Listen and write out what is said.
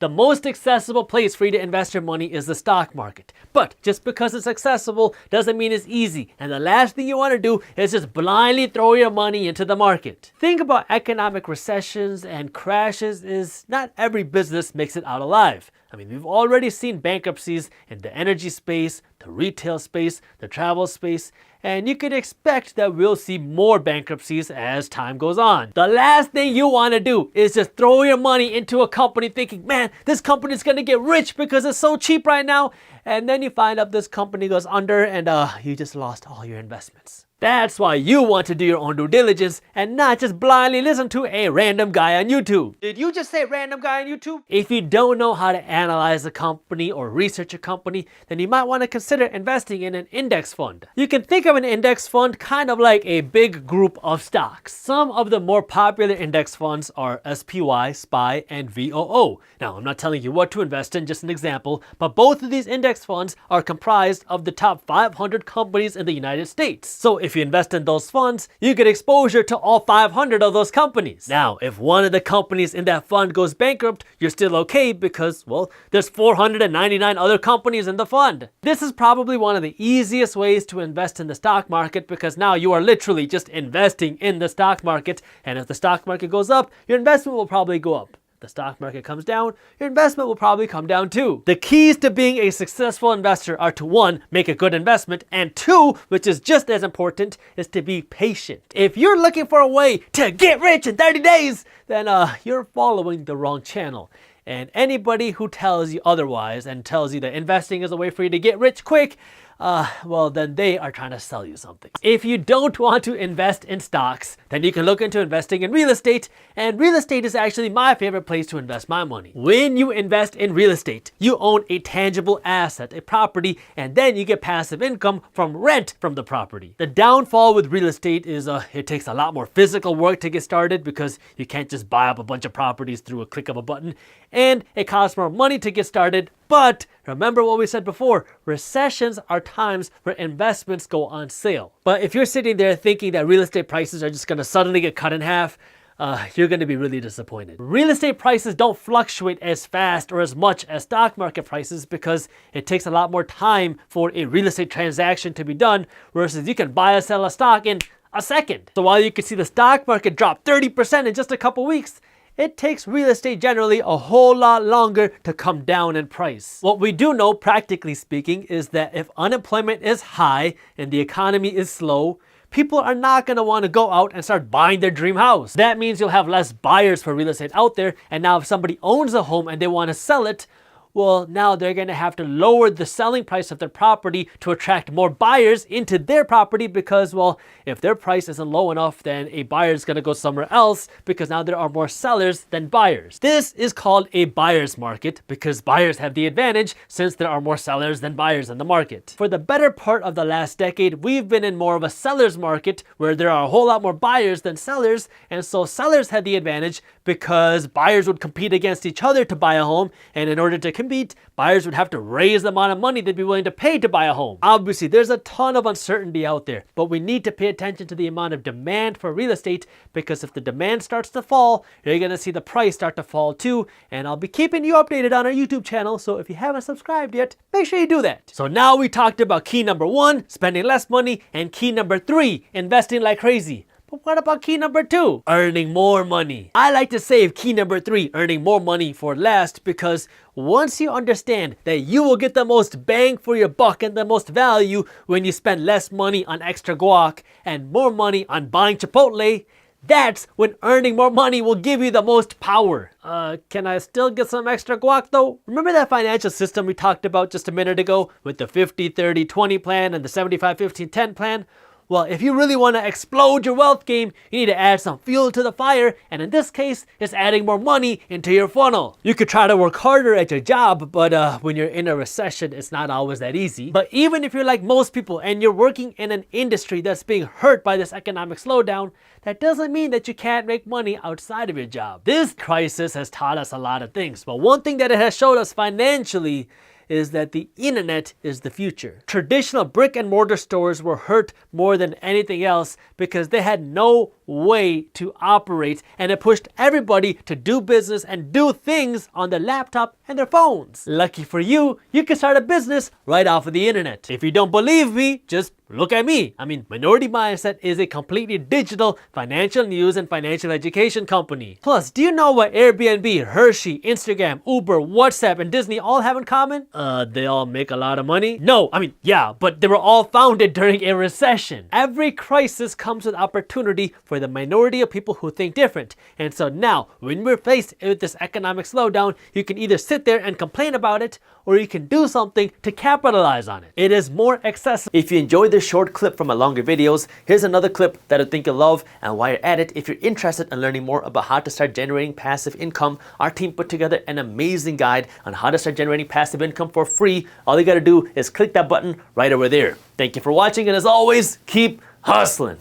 The most accessible place for you to invest your money is the stock market. But just because it's accessible doesn't mean it's easy. And the last thing you want to do is just blindly throw your money into the market. Thing about economic recessions and crashes is not every business makes it out alive. I mean, we've already seen bankruptcies in the energy space, the retail space, the travel space, and you can expect that we'll see more bankruptcies as time goes on. The last thing you want to do is just throw your money into a company thinking, man, this company is going to get rich because it's so cheap right now, and then you find out this company goes under and you just lost all your investments. That's why you want to do your own due diligence and not just blindly listen to a random guy on YouTube. Did you just say random guy on YouTube? If you don't know how to analyze a company or research a company, then you might want to consider investing in an index fund. You can think of an index fund kind of like a big group of stocks. Some of the more popular index funds are SPY, SPY, and VOO. Now, I'm not telling you what to invest in, just an example, but both of these index funds are comprised of the top 500 companies in the United States. So if you invest in those funds, you get exposure to all 500 of those companies. Now, if one of the companies in that fund goes bankrupt, you're still okay because, well, there's 499 other companies in the fund. This is probably one of the easiest ways to invest in the stock market because now you are literally just investing in the stock market, and if the stock market goes up, your investment will probably go up. The stock market comes down, your investment will probably come down too. The keys to being a successful investor are to 1, make a good investment, and 2, which is just as important, is to be patient. If you're looking for a way to get rich in 30 days, then you're following the wrong channel. And anybody who tells you otherwise and tells you that investing is a way for you to get rich quick, well, then they are trying to sell you something. If you don't want to invest in stocks, then you can look into investing in real estate, and real estate is actually my favorite place to invest my money. When you invest in real estate, you own a tangible asset, a property, and then you get passive income from rent from the property. The downfall with real estate is it takes a lot more physical work to get started because you can't just buy up a bunch of properties through a click of a button, and it costs more money to get started. But remember what we said before, recessions are times where investments go on sale. But if you're sitting there thinking that real estate prices are just going to suddenly get cut in half, you're going to be really disappointed. Real estate prices don't fluctuate as fast or as much as stock market prices because it takes a lot more time for a real estate transaction to be done, versus you can buy or sell a stock in a second. So while you can see the stock market drop 30% in just a couple weeks, it takes real estate generally a whole lot longer to come down in price. What we do know, practically speaking, is that if unemployment is high and the economy is slow, people are not going to want to go out and start buying their dream house. That means you'll have less buyers for real estate out there, and now if somebody owns a home and they want to sell it, well, now they're going to have to lower the selling price of their property to attract more buyers into their property because, well, if their price isn't low enough, then a buyer is going to go somewhere else because now there are more sellers than buyers. This is called a buyer's market because buyers have the advantage since there are more sellers than buyers in the market. For the better part of the last decade, we've been in more of a seller's market where there are a whole lot more buyers than sellers, and so sellers had the advantage because buyers would compete against each other to buy a home, and in order to compete, buyers would have to raise the amount of money they'd be willing to pay to buy a home. Obviously, there's a ton of uncertainty out there, but we need to pay attention to the amount of demand for real estate because if the demand starts to fall, you're going to see the price start to fall too, and I'll be keeping you updated on our YouTube channel, so if you haven't subscribed yet, make sure you do that. So now we talked about key number 1, spending less money, and key number 3, investing like crazy. But what about key number 2? Earning more money. I like to save key number 3, earning more money, for last because once you understand that you will get the most bang for your buck and the most value when you spend less money on extra guac and more money on buying Chipotle, that's when earning more money will give you the most power. Can I still get some extra guac though? Remember that financial system we talked about just a minute ago with the 50-30-20 plan and the 75-15-10 plan? Well, if you really want to explode your wealth game, you need to add some fuel to the fire, and in this case, it's adding more money into your funnel. You could try to work harder at your job, but when you're in a recession, it's not always that easy. But even if you're like most people and you're working in an industry that's being hurt by this economic slowdown, that doesn't mean that you can't make money outside of your job. This crisis has taught us a lot of things, but one thing that it has showed us financially is that the internet is the future. Traditional brick and mortar stores were hurt more than anything else because they had no way to operate, and it pushed everybody to do business and do things on their laptop and their phones. Lucky for you, you can start a business right off of the internet. If you don't believe me, just look at me. Minority Mindset is a completely digital financial news and financial education company. Plus, do you know what Airbnb, Hershey, Instagram, Uber, WhatsApp, and Disney all have in common? They all make a lot of money? No, yeah, but they were all founded during a recession. Every crisis comes with opportunity for the minority of people who think different. And so now, when we're faced with this economic slowdown, you can either sit there and complain about it, or you can do something to capitalize on it. It is more accessible. If you enjoyed this short clip from my longer videos, here's another clip that I think you'll love. And while you're at it, if you're interested in learning more about how to start generating passive income, our team put together an amazing guide on how to start generating passive income for free. All you gotta do is click that button right over there. Thank you for watching, and as always, keep hustling.